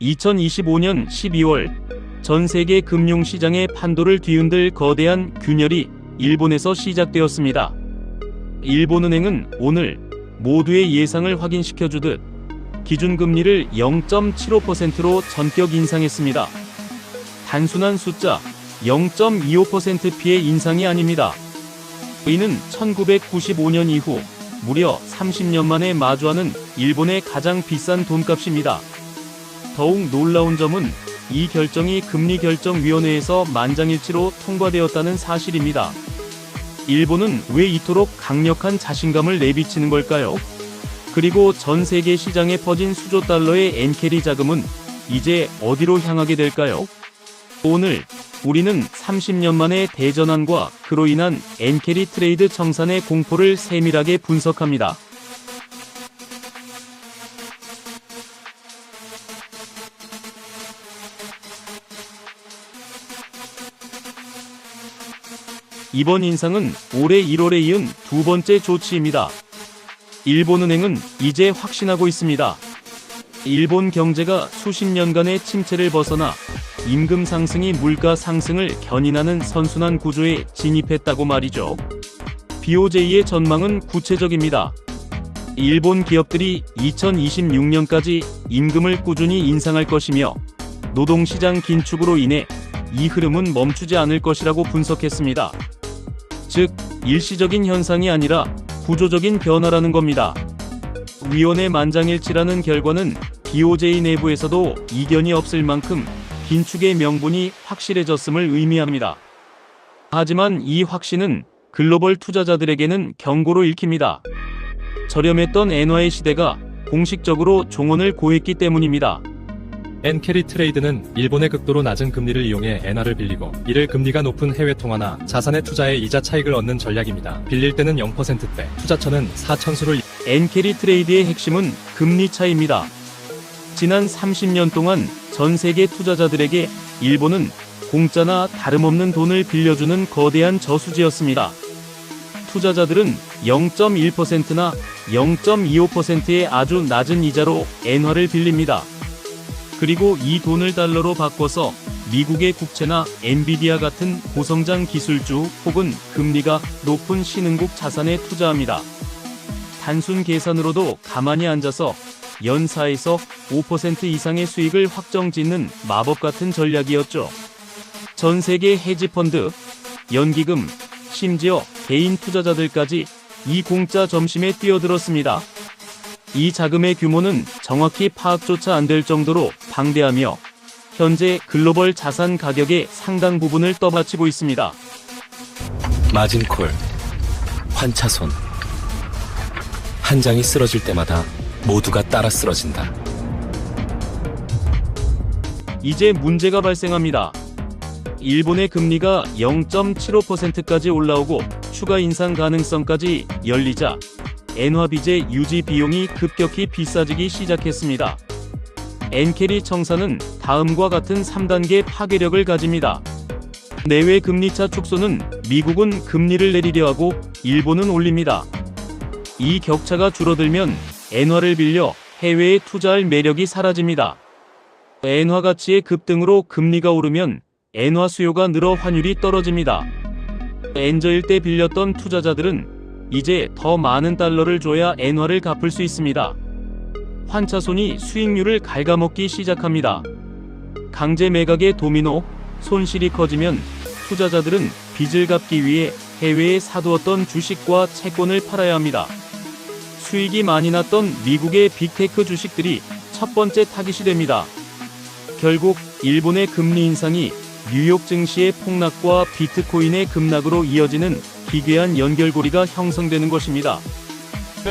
2025년 12월 전 세계 금융시장의 판도를 뒤흔들 거대한 균열이 일본에서 시작되었습니다. 일본은행은 오늘 모두의 예상을 확인시켜주듯 기준금리를 0.75%로 전격 인상했습니다. 단순한 숫자 0.25%피의 인상이 아닙니다. 이는 1995년 이후 무려 30년 만에 마주하는 일본의 가장 비싼 돈값입니다. 더욱 놀라운 점은 이 결정이 금리결정위원회에서 만장일치로 통과되었다는 사실입니다. 일본은 왜 이토록 강력한 자신감을 내비치는 걸까요? 그리고 전 세계 시장에 퍼진 수조 달러의 엔캐리 자금은 이제 어디로 향하게 될까요? 오늘 우리는 30년 만의 대전환과 그로 인한 엔캐리 트레이드 청산의 공포를 세밀하게 분석합니다. 이번 인상은 올해 1월에 이은 두 번째 조치입니다. 일본은행은 이제 확신하고 있습니다. 일본 경제가 수십 년간의 침체를 벗어나 임금 상승이 물가 상승을 견인하는 선순환 구조에 진입했다고 말이죠. BOJ의 전망은 구체적입니다. 일본 기업들이 2026년까지 임금을 꾸준히 인상할 것이며 노동시장 긴축으로 인해 이 흐름은 멈추지 않을 것이라고 분석했습니다. 즉, 일시적인 현상이 아니라 구조적인 변화라는 겁니다. 위원회 만장일치라는 결과는 BOJ 내부에서도 이견이 없을 만큼 긴축의 명분이 확실해졌음을 의미합니다. 하지만 이 확신은 글로벌 투자자들에게는 경고로 읽힙니다. 저렴했던 엔화의 시대가 공식적으로 종언을 고했기 때문입니다. 엔캐리 트레이드는 일본의 극도로 낮은 금리를 이용해 엔화를 빌리고 이를 금리가 높은 해외 통화나 자산의 투자에 이자 차익을 얻는 전략입니다. 빌릴 때는 0%대, 투자처는 4천수를. 엔캐리 트레이드의 핵심은 금리 차이입니다. 지난 30년 동안 전 세계 투자자들에게 일본은 공짜나 다름없는 돈을 빌려주는 거대한 저수지였습니다. 투자자들은 0.1%나 0.25%의 아주 낮은 이자로 엔화를 빌립니다. 그리고 이 돈을 달러로 바꿔서 미국의 국채나 엔비디아 같은 고성장 기술주 혹은 금리가 높은 신흥국 자산에 투자합니다. 단순 계산으로도 가만히 앉아서 연 4에서 5% 이상의 수익을 확정 짓는 마법 같은 전략이었죠. 전 세계 헤지펀드, 연기금, 심지어 개인 투자자들까지 이 공짜 점심에 뛰어들었습니다. 이 자금의 규모는 정확히 파악조차 안 될 정도로 방대하며 현재 글로벌 자산 가격의 상당 부분을 떠받치고 있습니다. 마진콜, 환차손. 한 장이 쓰러질 때마다 모두가 따라 쓰러진다. 이제 문제가 발생합니다. 일본의 금리가 0.75%까지 올라오고 추가 인상 가능성까지 열리자 엔화 빚의 유지 비용이 급격히 비싸지기 시작했습니다. 엔캐리 청산은 다음과 같은 3단계 파괴력을 가집니다. 내외 금리차 축소는 미국은 금리를 내리려 하고 일본은 올립니다. 이 격차가 줄어들면 엔화를 빌려 해외에 투자할 매력이 사라집니다. 엔화 가치의 급등으로 금리가 오르면 엔화 수요가 늘어 환율이 떨어집니다. 엔저일 때 빌렸던 투자자들은 이제 더 많은 달러를 줘야 엔화를 갚을 수 있습니다. 환차손이 수익률을 갉아먹기 시작합니다. 강제 매각의 도미노, 손실이 커지면 투자자들은 빚을 갚기 위해 해외에 사두었던 주식과 채권을 팔아야 합니다. 수익이 많이 났던 미국의 빅테크 주식들이 첫 번째 타깃이 됩니다. 결국 일본의 금리 인상이 뉴욕 증시의 폭락과 비트코인의 급락으로 이어지는 기괴한 연결고리가 형성되는 것입니다.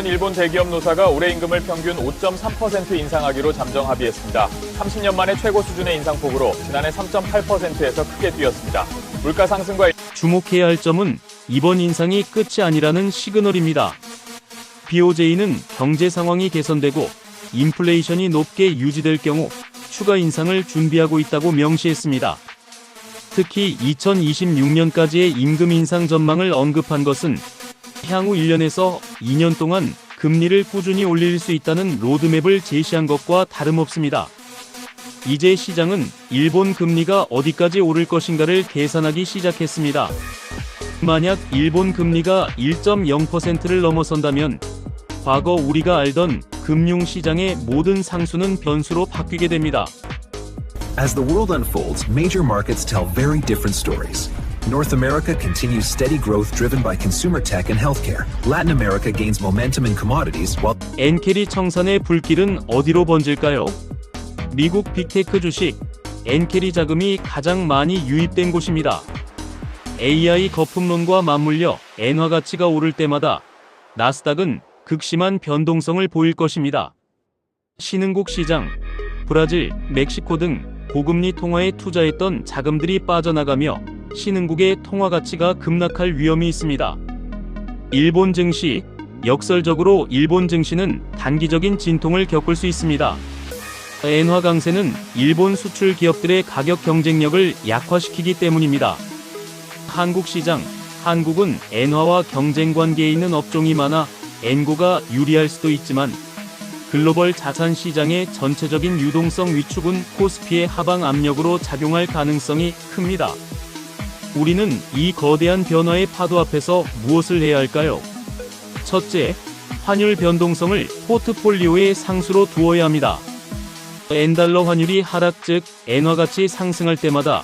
일본 대기업 노사가 올해 임금을 평균 5.3% 인상하기로 잠정 합의했습니다. 30년 만에 최고 수준의 인상폭으로 지난해 3.8%에서 크게 뛰었습니다. 물가 상승과 주목해야 할 점은 이번 인상이 끝이 아니라는 시그널입니다. BOJ는 경제 상황이 개선되고 인플레이션이 높게 유지될 경우 추가 인상을 준비하고 있다고 명시했습니다. 특히 2026년까지의 임금 인상 전망을 언급한 것은 향후 1년에서 2년 동안 금리를 꾸준히 올릴 수 있다는 로드맵을 제시한 것과 다름없습니다. 이제 시장은 일본 금리가 어디까지 오를 것인가를 계산하기 시작했습니다. 만약 일본 금리가 1.0%를 넘어선다면 과거 우리가 알던 금융시장의 모든 상수는 변수로 바뀌게 됩니다. As the world unfolds, major markets tell very different stories. North America continues steady growth driven by consumer tech and healthcare. Latin America gains momentum in commodities, while 엔캐리 청산의 불길은 어디로 번질까요? 미국 빅테크 주식 엔캐리 자금이 가장 많이 유입된 곳입니다. AI 거품론과 맞물려 엔화 가치가 오를 때마다 나스닥은 극심한 변동성을 보일 것입니다. 신흥국 시장, 브라질, 멕시코 등 고금리 통화에 투자했던 자금들이 빠져나가며 신흥국의 통화 가치가 급락할 위험이 있습니다. 일본 증시, 역설적으로 일본 증시는 단기적인 진통을 겪을 수 있습니다. 엔화 강세는 일본 수출 기업들의 가격 경쟁력을 약화시키기 때문입니다. 한국 시장, 한국은 엔화와 경쟁 관계에 있는 업종이 많아 엔고가 유리할 수도 있지만 글로벌 자산 시장의 전체적인 유동성 위축은 코스피의 하방 압력으로 작용할 가능성이 큽니다. 우리는 이 거대한 변화의 파도 앞에서 무엇을 해야 할까요? 첫째, 환율 변동성을 포트폴리오의 상수로 두어야 합니다. 엔달러 환율이 하락 즉 엔화 가치 상승할 때마다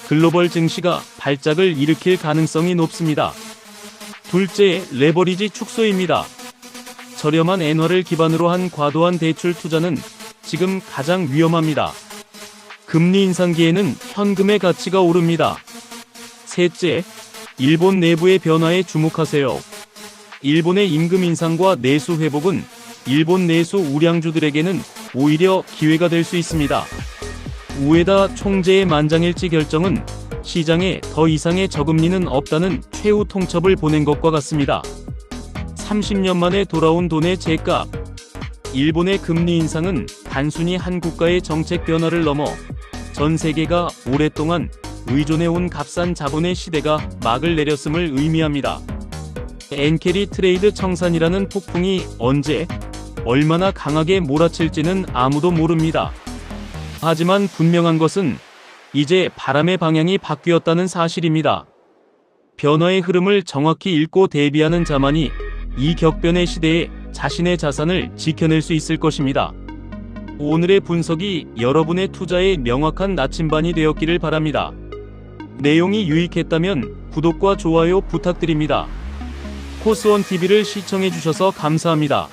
글로벌 증시가 발작을 일으킬 가능성이 높습니다. 둘째, 레버리지 축소입니다. 저렴한 엔화를 기반으로 한 과도한 대출 투자는 지금 가장 위험합니다. 금리 인상기에는 현금의 가치가 오릅니다. 셋째, 일본 내부의 변화에 주목하세요. 일본의 임금 인상과 내수 회복은 일본 내수 우량주들에게는 오히려 기회가 될 수 있습니다. 우에다 총재의 만장일치 결정은 시장에 더 이상의 저금리는 없다는 최후 통첩을 보낸 것과 같습니다. 30년 만에 돌아온 돈의 제값. 일본의 금리 인상은 단순히 한 국가의 정책 변화를 넘어 전 세계가 오랫동안 의존해온 값싼 자본의 시대가 막을 내렸음을 의미합니다. 엔캐리 트레이드 청산이라는 폭풍이 언제, 얼마나 강하게 몰아칠지는 아무도 모릅니다. 하지만 분명한 것은 이제 바람의 방향이 바뀌었다는 사실입니다. 변화의 흐름을 정확히 읽고 대비하는 자만이 이 격변의 시대에 자신의 자산을 지켜낼 수 있을 것입니다. 오늘의 분석이 여러분의 투자에 명확한 나침반이 되었기를 바랍니다. 내용이 유익했다면 구독과 좋아요 부탁드립니다. 코스원TV를 시청해주셔서 감사합니다.